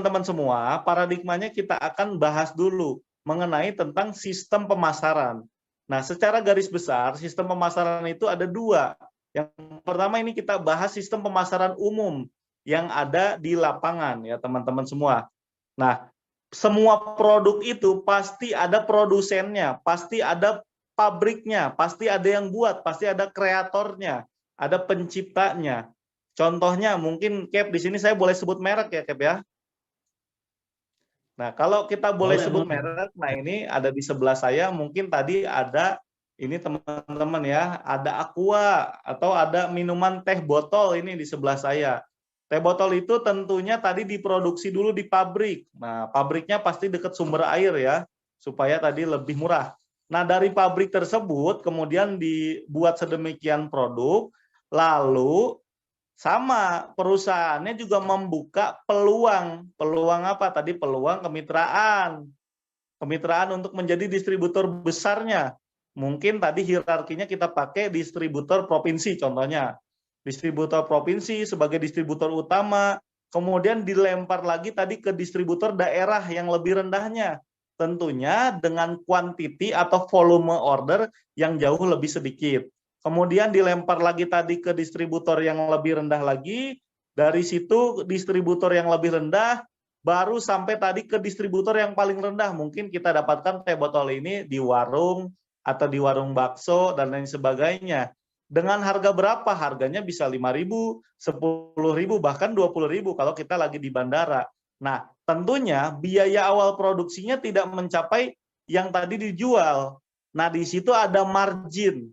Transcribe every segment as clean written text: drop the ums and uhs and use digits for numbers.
teman-teman semua, paradigmanya kita akan bahas dulu mengenai tentang sistem pemasaran. Nah, secara garis besar, sistem pemasaran itu ada dua. Yang pertama ini kita bahas sistem pemasaran umum yang ada di lapangan, ya teman-teman semua. Nah, semua produk itu pasti ada produsennya, pasti ada pabriknya, pasti ada yang buat, pasti ada kreatornya, ada penciptanya. Contohnya mungkin Cap di sini saya boleh sebut merek ya Cap ya. Nah, kalau kita boleh sebut merek, nah ini ada di sebelah saya, mungkin tadi ada, ini teman-teman ya, ada Aqua, atau ada minuman teh botol ini di sebelah saya. Teh botol itu tentunya tadi diproduksi dulu di pabrik. Nah, pabriknya pasti dekat sumber air ya, supaya tadi lebih murah. Nah, dari pabrik tersebut, kemudian dibuat sedemikian produk, lalu sama, perusahaannya juga membuka peluang. Peluang apa tadi? Peluang kemitraan. Kemitraan untuk menjadi distributor besarnya. Mungkin tadi hierarkinya kita pakai distributor provinsi contohnya. Distributor provinsi sebagai distributor utama, kemudian dilempar lagi tadi ke distributor daerah yang lebih rendahnya. Tentunya dengan kuantiti atau volume order yang jauh lebih sedikit. Kemudian dilempar lagi tadi ke distributor yang lebih rendah lagi, dari situ distributor yang lebih rendah, baru sampai tadi ke distributor yang paling rendah. Mungkin kita dapatkan teh botol ini di warung, atau di warung bakso, dan lain sebagainya. Dengan harga berapa? Harganya bisa 5.000, 10.000, bahkan 20.000 kalau kita lagi di bandara. Nah, tentunya biaya awal produksinya tidak mencapai yang tadi dijual. Nah, di situ ada margin.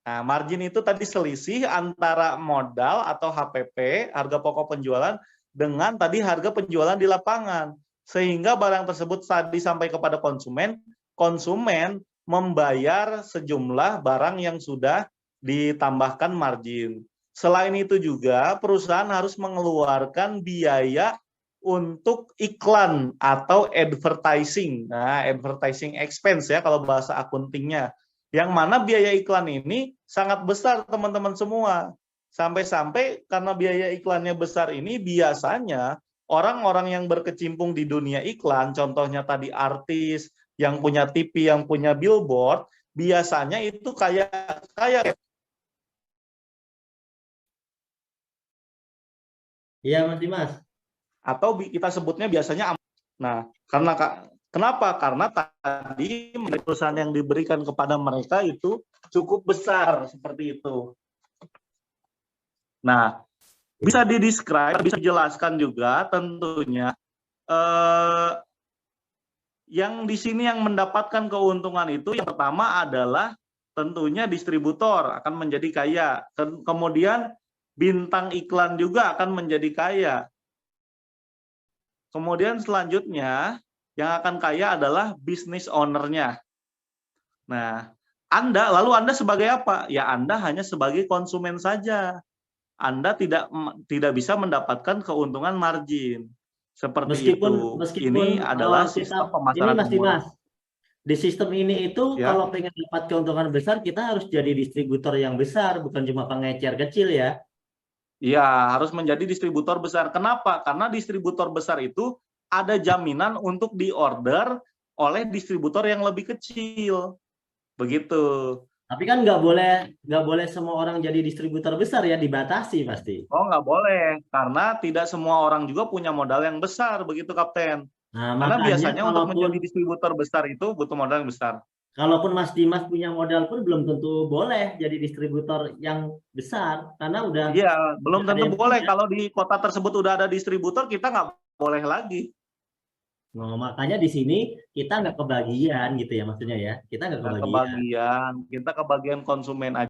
Nah, margin itu tadi selisih antara modal atau HPP, harga pokok penjualan, dengan tadi harga penjualan di lapangan. Sehingga barang tersebut tadi sampai kepada konsumen, konsumen membayar sejumlah barang yang sudah ditambahkan margin. Selain itu juga, perusahaan harus mengeluarkan biaya untuk iklan atau advertising. Nah, advertising expense ya kalau bahasa akuntingnya. Yang mana biaya iklan ini sangat besar teman-teman semua. Sampai-sampai karena biaya iklannya besar ini biasanya orang-orang yang berkecimpung di dunia iklan, contohnya tadi artis, yang punya TV, yang punya billboard, biasanya itu kayak Iya, Mas Dimas. atau kita sebutnya biasanya. Nah, karena kenapa? Karena tadi perusahaan yang diberikan kepada mereka itu cukup besar seperti itu. Nah, bisa didescribe, bisa dijelaskan juga tentunya yang di sini yang mendapatkan keuntungan itu yang pertama adalah tentunya distributor akan menjadi kaya. Kemudian bintang iklan juga akan menjadi kaya. Kemudian selanjutnya yang akan kaya adalah bisnis owner-nya. Nah, lalu Anda sebagai apa? Ya Anda hanya sebagai konsumen saja. Anda tidak bisa mendapatkan keuntungan margin. Seperti itu. Meskipun Ini adalah kita sistem ini pemasaran Mas umum. Dimas, di sistem ini itu Ya, kalau pengen dapat keuntungan besar kita harus jadi distributor yang besar, bukan cuma pengecer kecil ya. iya, harus menjadi distributor besar. Kenapa? Karena distributor besar itu ada jaminan untuk diorder oleh distributor yang lebih kecil. Begitu. Tapi kan nggak boleh semua orang jadi distributor besar ya, dibatasi pasti. Oh, nggak boleh. Karena tidak semua orang juga punya modal yang besar. Begitu, Kapten. Nah, Karena makanya biasanya untuk menjadi distributor besar itu butuh modal yang besar. kalaupun Mas Dimas punya modal pun belum tentu boleh jadi distributor yang besar karena Iya, belum udah ada tentu yang boleh. punya. Kalau di kota tersebut udah ada distributor, kita nggak boleh lagi. Nah, makanya di sini kita nggak kebagian gitu ya maksudnya ya. Kita nggak Nggak kebagian. kebagian. Kita kebagian konsumen aja.